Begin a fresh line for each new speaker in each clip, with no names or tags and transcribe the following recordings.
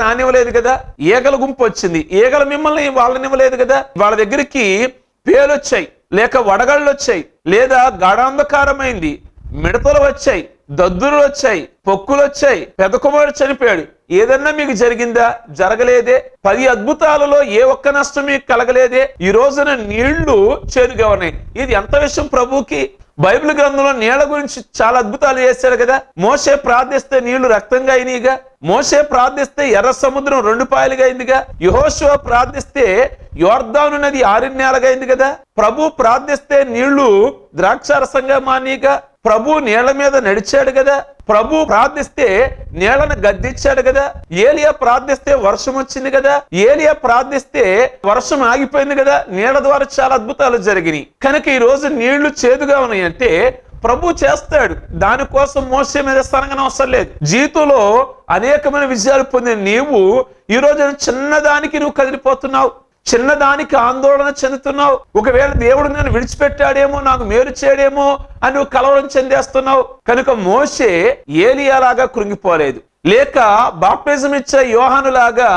రానివ్వలేదు కదా. ఈగల గుంపు వచ్చింది, ఈగలు మిమ్మల్ని వాళ్ళనివ్వలేదు కదా. వాళ్ళ దగ్గరికి పేలొచ్చాయి, లేక వడగళ్ళు వచ్చాయి, లేదా గాఢాంధకారమైంది, మిడతలు వచ్చాయి, దద్దులు వచ్చాయి, పొక్కులు వచ్చాయి, పెద్ద కుమారుడు చనిపోయాడు. ఏదన్నా మీకు జరిగిందా? జరగలేదే. 10 అద్భుతాలలో ఏ ఒక్క నష్టం మీకు కలగలేదే. ఈ రోజున నీళ్లు చేదుగా ఉన్నాయి. ఇది ఎంత విషయం ప్రభుకి. బైబిల్ గ్రంథంలో నీళ్ల గురించి చాలా అద్భుతాలు చేశాడు కదా. మోషే ప్రార్థిస్తే నీళ్లు రక్తంగా అయినాయిగా. మోషే ప్రార్థిస్తే ఎర్ర సముద్రం 2 పాయలుగా అయిందిగా. యెహోషువ ప్రార్థిస్తే యోర్దాను నది 6 నేలగా అయింది కదా. ప్రభు ప్రార్థిస్తే నీళ్లు ద్రాక్షారసంగా మానీగా. ప్రభు నీళ్ల మీద నడిచాడు కదా. ప్రభు ప్రార్థిస్తే నీళ్లను గద్దించాడు కదా. ఏలియా ప్రార్థిస్తే వర్షం వచ్చింది కదా. ఏలియా ప్రార్థిస్తే వర్షం ఆగిపోయింది కదా. నీళ్ల ద్వారా చాలా అద్భుతాలు జరిగినాయి. కనుక ఈ రోజు నీళ్లు చేదుగా ఉన్నాయి అంటే ప్రభు చేస్తాడు. దానికోసం మోసే మీద సనగనవసరం లేదు. జీవితంలో అనేకమైన విజయాలు పొందిన నీవు ఈ రోజు చిన్నదానికి నువ్వు కదిలిపోతున్నావు, చిన్నదానికి ఆందోళన చెందుతున్నావు. ఒకవేళ దేవుడు నన్ను విడిచిపెట్టాడేమో, నాకు మేలు చేయడేమో అని నువ్వు కలవరం చెందేస్తున్నావు. కనుక మోషే ఏలియాలాగా కృంగిపోలేదు, లేక బాప్టిజం ఇచ్చే యోహానులాగా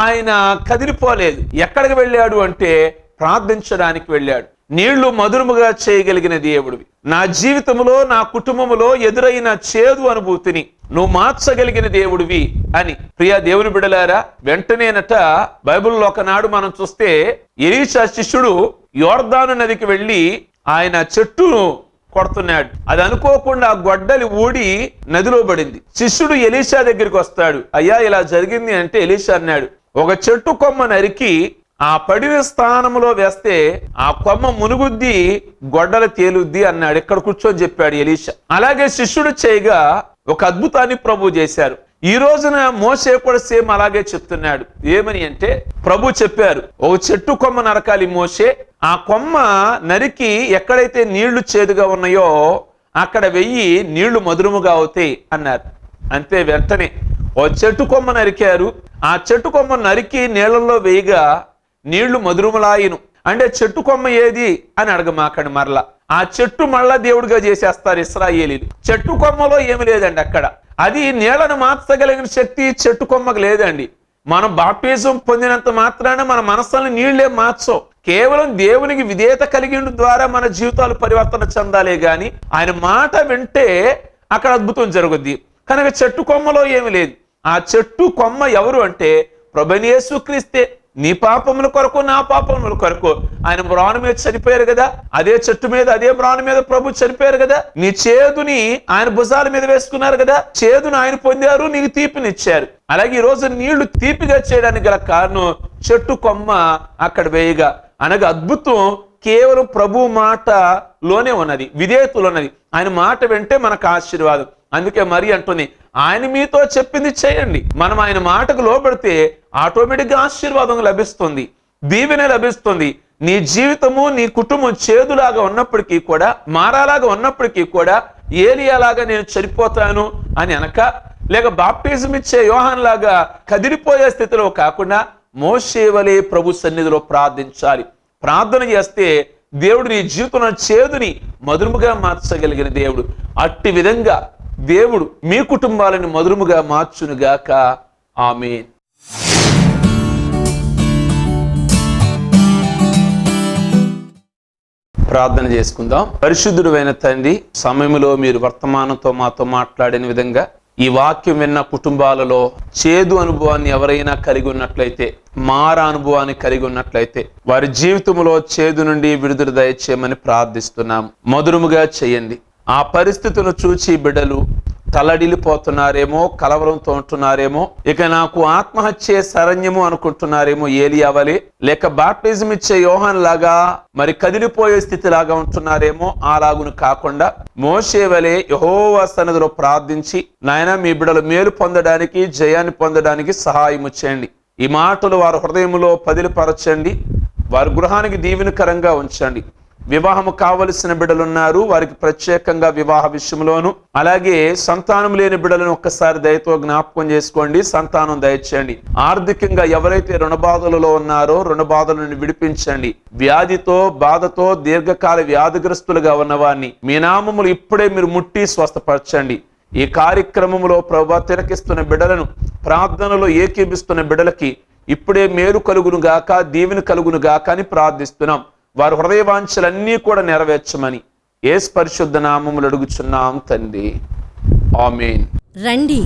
ఆయన కదిలిపోలేదు. ఎక్కడికి వెళ్ళాడు అంటే ప్రార్థించడానికి వెళ్ళాడు. నీళ్లు మధురముగా చేయగలిగిన దేవుడివి. నా జీవితంలో, నా కుటుంబంలో ఎదురైన చేదు అనుభూతిని నువ్వు మార్చగలిగిన దేవుడివి అని. ప్రియ దేవుని బిడ్డలారా, వెంటనేనట బైబిల్లో ఒకనాడు మనం చూస్తే ఎలీషా శిష్యుడు యోర్దాను నదికి వెళ్ళి ఆయన చెట్టును కొడుతున్నాడు. అది అనుకోకుండా గొడ్డలి ఊడి నదిలో పడింది. శిష్యుడు ఎలీషా దగ్గరికి వస్తాడు. అయ్యా ఇలా జరిగింది అంటే ఎలీషా అన్నాడు, ఒక చెట్టు కొమ్మ నరికి ఆ పడిన స్థానంలో వేస్తే ఆ కొమ్మ మునుగుద్ది, గొడ్డల తేలుద్ది అన్నాడు. ఇక్కడ కూర్చొని చెప్పాడు ఎలీషా. అలాగే శిష్యుడు చేయగా ఒక అద్భుతాన్ని ప్రభు చేశారు. ఈ రోజున మోషే కూడా సేమ్ అలాగే చెప్తున్నాడు. ఏమని అంటే ప్రభు చెప్పారు, ఒక చెట్టు కొమ్మ నరకాలి మోషే, ఆ కొమ్మ నరికి ఎక్కడైతే నీళ్లు చేదుగా ఉన్నాయో అక్కడ వెయ్యి, నీళ్లు మధురముగా అవుతాయి అన్నారు. అంతే, వెంటనే ఓ చెట్టు కొమ్మ నరికారు. ఆ చెట్టు కొమ్మ నరికి నీళ్లలో వేయగా నీళ్లు మధురములాయిను. అంటే చెట్టు కొమ్మ ఏది అని అడగమాకండి. మరలా ఆ చెట్టు మళ్ళా దేవుడిగా చేసేస్తారు ఇశ్రాయేలీలు. చెట్టు కొమ్మలో ఏమి లేదండి అక్కడ. అది నీళ్లను మార్చగలిగిన శక్తి చెట్టు కొమ్మకు లేదండి. మనం బాప్టిజం పొందినంత మాత్రాన మన మనసులను నీళ్లే మార్చవు. కేవలం దేవునికి విధేయత కలిగిన ద్వారా మన జీవితాలు పరివర్తన చెందాలే గాని ఆయన మాట వింటే అక్కడ అద్భుతం జరుగుద్ది. కనుక చెట్టు కొమ్మలో ఏమి లేదు. ఆ చెట్టు కొమ్మ ఎవరు అంటే ప్రభువైన యేసుక్రీస్తే. నీ పాపముల కొరకు, నా పాపముల కొరకు ఆయన మ్రాను మీద చనిపోయారు కదా. అదే చెట్టు మీద, అదే మ్రాను మీద ప్రభు చనిపోయారు కదా. నీ చేదుని ఆయన భుజాల మీద వేసుకున్నారు కదా. చేదును ఆయన పొందారు, నీకు తీపినిచ్చారు. అలాగే ఈ రోజు నీళ్లు తీపిగా చేయడానికి గల కారణం చెట్టు కొమ్మ అక్కడ వేయగా. అనగా అద్భుతం కేవలం ప్రభు మాటలోనే ఉన్నది, విధేయతలో ఉన్నది. ఆయన మాట వింటే మనకు ఆశీర్వాదం. అందుకే మరి అంటుంది, ఆయన మీతో చెప్పింది చేయండి. మనం ఆయన మాటకు లోబడితే ఆటోమేటిక్గా ఆశీర్వాదం లభిస్తుంది, దీవెన లభిస్తుంది. నీ జీవితము, నీ కుటుంబం చేదులాగా ఉన్నప్పటికీ కూడా, మారాలాగా ఉన్నప్పటికీ కూడా, ఏలియాలాగా నేను చనిపోతాను అని అనక, లేక బాప్టిజం ఇచ్చే యోహాన్ లాగా కదిలిపోయే స్థితిలో కాకుండా మోషే వలె ప్రభు సన్నిధిలో ప్రార్థించాలి. ప్రార్థన చేస్తే దేవుడు నీ జీవితంలో చేదుని మధురముగా మార్చగలిగిన దేవుడు. అట్టి విధంగా దేవుడు మీ కుటుంబాలను మధురముగా మార్చునుగాక. ఆమేన్. ప్రార్థన చేసుకుందాం. పరిశుద్ధుడైన తండ్రి, సమయంలో మీరు వర్తమానంతో మాతో మాట్లాడిన విధంగా ఈ వాక్యం విన్న కుటుంబాలలో చేదు అనుభవాన్ని ఎవరైనా కలిగి ఉన్నట్లయితే, మార అనుభవాన్ని కలిగి ఉన్నట్లయితే వారి జీవితంలో చేదు నుండి విడుదల దయచేయమని ప్రార్థిస్తున్నాం. మధురముగా చేయండి. ఆ పరిస్థితులను చూచి బిడ్డలు తల్లడిల్లిపోతున్నారేమో, కలవరంతో ఉంటున్నారేమో, ఇక నాకు ఆత్మహత్యే శరణ్యము అనుకుంటున్నారేమో ఏలియా వలె, లేక బాప్టిజం ఇచ్చే యోహాన్ లాగా మరి కదిలిపోయే స్థితి లాగా ఉంటున్నారేమో. అలాగును కాకుండా మోషే వలె యెహోవా సన్నిధిలో ప్రార్థించి, నాయన మీ బిడ్డలు మేలు పొందడానికి, జయాన్ని పొందడానికి సహాయము చేయండి. ఈ మాటలు వారి హృదయంలో పదిలిపరచండి, వారి గృహానికి దీవెనకరంగా ఉంచండి. వివాహము కావలసిన బిడ్డలున్నారు, వారికి ప్రత్యేకంగా వివాహ విషయంలోను, అలాగే సంతానం లేని బిడ్డలను ఒక్కసారి దయతో జ్ఞాపకం చేసుకోండి, సంతానం దయచేయండి. ఆర్థికంగా ఎవరైతే రుణబాధలలో ఉన్నారో రుణబాధల నుండి విడిపించండి. వ్యాధితో, బాధతో, దీర్ఘకాల వ్యాధిగ్రస్తులుగా ఉన్నవారిని మీ నామములు ఇప్పుడే మీరు ముట్టి స్వస్థపరచండి. ఈ కార్యక్రమంలో ప్రభువా తిలకిస్తున్న బిడ్డలను, ప్రార్థనలో ఏకీభిస్తున్న బిడ్డలకి ఇప్పుడే మేలు కలుగును గాక, దీవెన కలుగును గాక అని ప్రార్థిస్తున్నాం. వారి హృదయవాంఛలన్నీ కూడా నెరవేర్చమని యేసు పరిశుద్ధ నామములో అడుగుచున్నాం తండ్రి, ఆమేన్.
రండి,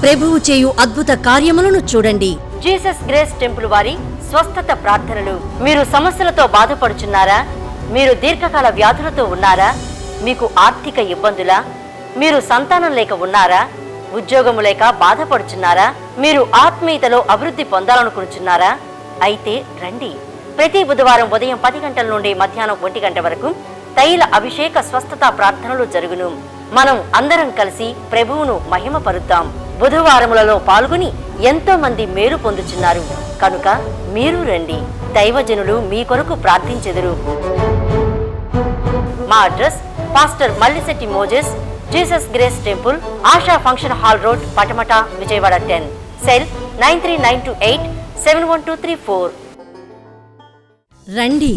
ప్రభువు చేయు అద్భుత కార్యములను చూడండి.
జీసస్ గ్రేస్ టెంపుల్ వారి స్వస్థత ప్రార్థనలు. మీరు సమస్యలతో బాధపడుచున్నారా? మీరు దీర్ఘకాల వ్యాధులతో ఉన్నారా? మీకు ఆర్థిక ఇబ్బందులా? మీరు సంతానం లేక ఉన్నారా? ఉద్యోగము లేక బాధపడుచున్నారా? మీరు ఆత్మీయతలో అభివృద్ధి పొందాలనుకుంటున్నారా? అయితే రండి. ప్రతి బుధవారం ఉదయం 10 గంటల నుండి మధ్యాహ్నం 1 గంట వరకు తైల అభిషేక స్వస్థత ప్రార్థనలు జరుగును. మనం అందరం కలిసి ప్రభువును మహిమపరుద్దాం. బుధవారములలో పాల్గొని ఎంతో మంది మేలు పొందుచున్నారు కనుక మీరు రండి. దైవజనులు మీ కొరకు ప్రార్థించెదరు. మా address pastor Mallisetti Moses, Jesus grace temple, ASHA function hall road, Patamata, Vijayawada 10. Cell 9392871234.
రండి,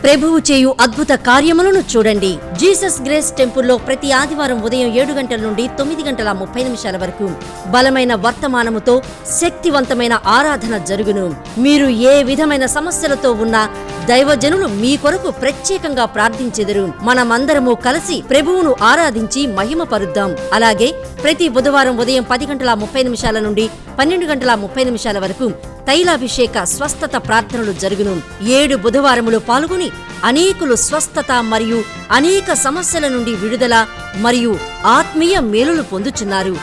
ప్రభువు చేయు అద్భుత కార్యములను చూడండి. జీసస్ గ్రేస్ టెంపుల్లో ప్రతి ఆదివారం ఉదయం 7 గంటల నుండి 9:30 వరకు బలమైన వర్తమానముతో శక్తివంతమైన ఆరాధన జరుగును. మీరు ఏ విధమైన సమస్యలతో ఉన్నా దైవజనులు మీ కొరకు ప్రత్యేకంగా ప్రార్థించెదరు. మనమందరము కలిసి ప్రభువును ఆరాధించి మహిమపరుద్దాం. అలాగే ప్రతి బుధవారం ఉదయం 10:30 నుండి 12:30 వరకు తైలాభిషేక స్వస్థత ప్రార్థనలు జరుగును. 7 బుధవారములు పాల్గొని అనేకులు స్వస్థత మరియు అనేక సమస్యల నుండి విడుదల మరియు ఆత్మీయ మేలులు పొందుచున్నారు.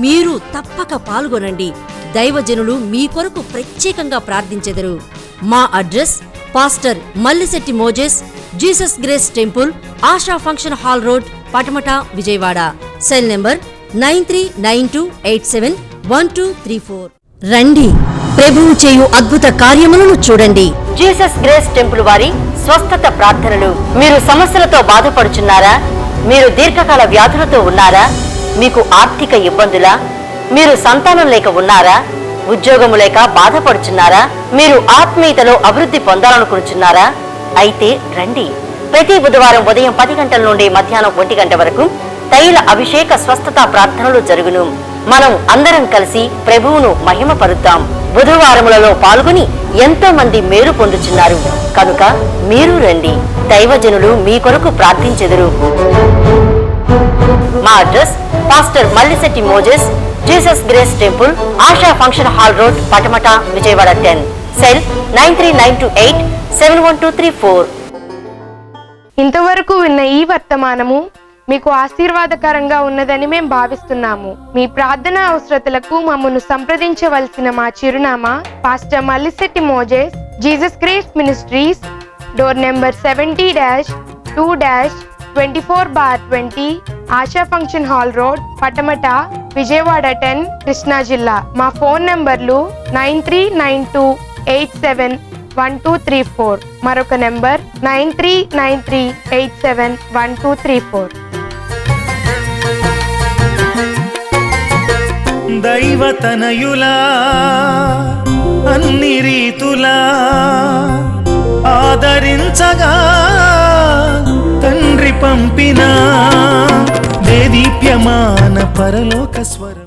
మీరు తప్పక పాల్గొనండి. దైవజనులు మీ కొరకు ప్రత్యేకంగా ప్రార్థించెదరు. మా address pastor Mallisetti Moses, Jesus grace temple, ASHA function hall road, Patamata, Vijayawada. Cell number 9392871234. రండి, ప్రభువు చేయు అద్భుత కార్యములను చూడండి.
జీసస్ గ్రేస్ టెంపుల్ వారి స్వస్థత ప్రార్థనలు. మీరు సమస్యలతో బాధపడుచున్నారా? మీరు దీర్ఘకాల వ్యాధులతో ఉన్నారా? మీకు ఆర్థిక ఇబ్బందులా? మీరు సంతానం లేక ఉన్నారా? ఉద్యోగము లేక బాధపడుచున్నారా? మీరు ఆత్మీయతలో అభివృద్ధి పొందాలనుకుంటున్నారా? అయితే రండి. ప్రతి బుధవారం ఉదయం 10 గంటల నుండి మధ్యాహ్నం 1 గంట వరకు తైల అభిషేక స్వస్థత ప్రార్థనలు జరుగును. మనం అందరం కలిసి ప్రభువును మహిమపరుద్దాం. బుధవారములలో పాల్గొని ఎంతో మంది మేలు పొందుచున్నారు కనుక మీరు రండి. దైవజనులు మీ కొరకు ప్రార్థించెదరు. మా address pastor Mallisetti Moses, Jesus grace temple, ASHA function hall road, Patamata, Vijayawada 10. Cell 9392871234.
ఇంతవరకు విన్న ఈ వర్తమానము మీకు ఆశీర్వాదకరంగా ఉన్నదని మేము భావిస్తున్నాము. మీ ప్రార్థన అవసరతలకు మమ్మను సంప్రదించవలసిన మా చిరునామా pastor Mallisetti Moses, Jesus grace ministries, door number 70-2-24/20, ASHA function hall road, Patamata, Vijayawada 10, Krishna జిల్లా. మా ఫోన్ నంబర్లు 9392871234. మరొక నెంబర్ 9393871234.
దైవతనయులా అన్ని రీతులా ఆదరించగా తండ్రి పంపిన దేదీప్యమాన పరలోక స్వరం.